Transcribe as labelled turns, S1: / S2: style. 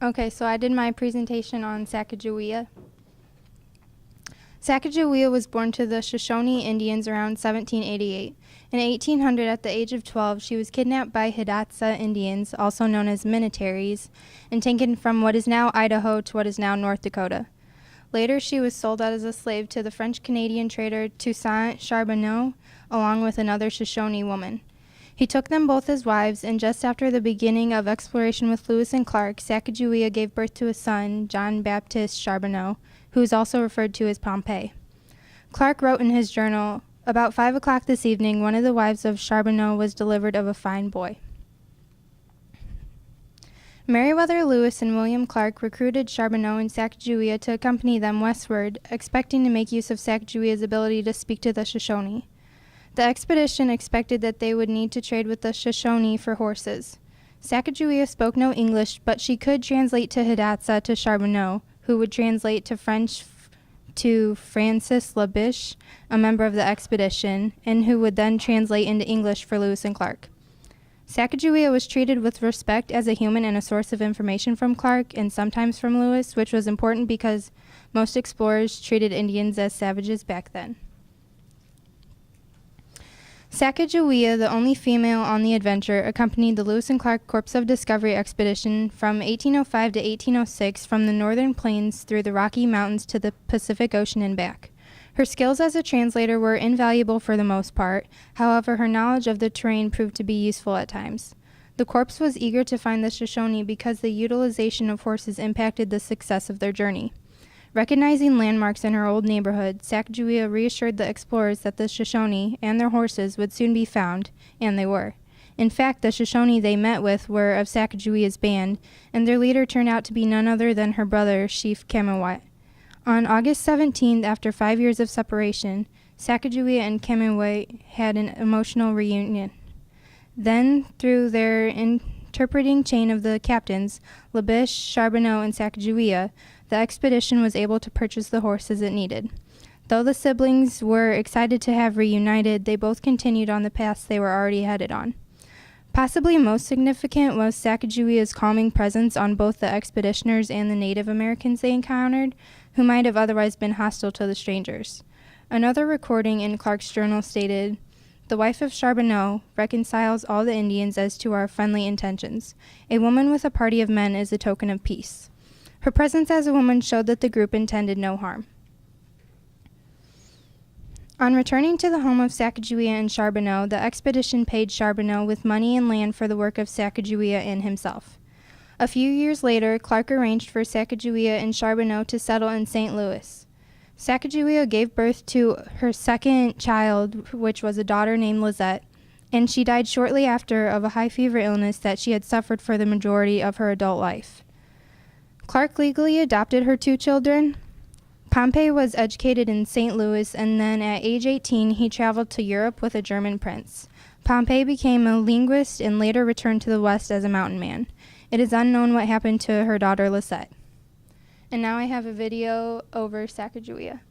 S1: Okay, so I did my presentation on Sacagawea. Sacagawea was born to the Shoshone Indians around 1788. In 1800, at the age of 12, she was kidnapped by Hidatsa Indians, also known as Minnetarees, and taken from what is now Idaho to what is now North Dakota. Later, she was sold as a slave to the French-Canadian trader Toussaint Charbonneau, along with another Shoshone woman. He took them both as wives, and just after the beginning of exploration with Lewis and Clark, Sacagawea gave birth to a son, John Baptist Charbonneau, who is also referred to as Pompey. Clark wrote in his journal, "About 5 o'clock this evening, one of the wives of Charbonneau was delivered of a fine boy." Meriwether Lewis and William Clark recruited Charbonneau and Sacagawea to accompany them westward, expecting to make use of Sacagawea's ability to speak to the Shoshone. The expedition expected that they would need to trade with the Shoshone for horses. Sacagawea spoke no English, but she could translate to Hidatsa to Charbonneau, who would translate to French to Francis Labiche, a member of the expedition, and who would then translate into English for Lewis and Clark. Sacagawea was treated with respect as a human and a source of information from Clark, and sometimes from Lewis, which was important because most explorers treated Indians as savages back then. Sacagawea, the only female on the adventure, accompanied the Lewis and Clark Corps of Discovery expedition from 1805 to 1806 from the northern plains through the Rocky Mountains to the Pacific Ocean and back. Her skills as a translator were invaluable for the most part. However, her knowledge of the terrain proved to be useful at times. The Corps was eager to find the Shoshone because the utilization of horses impacted the success of their journey. Recognizing landmarks in her old neighborhood, Sacagawea reassured the explorers that the Shoshone and their horses would soon be found, and they were. In fact, the Shoshone they met with were of Sacagawea's band, and their leader turned out to be none other than her brother, Chief Kaitlyn. On August 17th, after 5 years of separation, Sacagawea and Kaitlyn had an emotional reunion. Then, through their interpreting chain of the captains, Labiche, Charbonneau, and Sacagawea, the expedition was able to purchase the horses it needed. Though the siblings were excited to have reunited, they both continued on the paths they were already headed on. Possibly most significant was Sacagawea's calming presence on both the expeditioners and the Native Americans they encountered, who might have otherwise been hostile to the strangers. Another recording in Clark's journal stated, "The wife of Charbonneau reconciles all the Indians as to our friendly intentions. A woman with a party of men is a token of peace." Her presence as a woman showed that the group intended no harm. On returning to the home of Sacagawea and Charbonneau, the expedition paid Charbonneau with money and land for the work of Sacagawea and himself. A few years later, Clark arranged for Sacagawea and Charbonneau to settle in St. Louis. Sacagawea gave birth to her second child, which was a daughter named Lizette, and she died shortly after of a high fever illness that she had suffered for the majority of her adult life. Clark legally adopted her 2 children. Pompey was educated in St. Louis, and then at age 18, he traveled to Europe with a German prince. Pompey became a linguist and later returned to the West as a mountain man. It is unknown what happened to her daughter Lisette. And now I have a video over Sacagawea.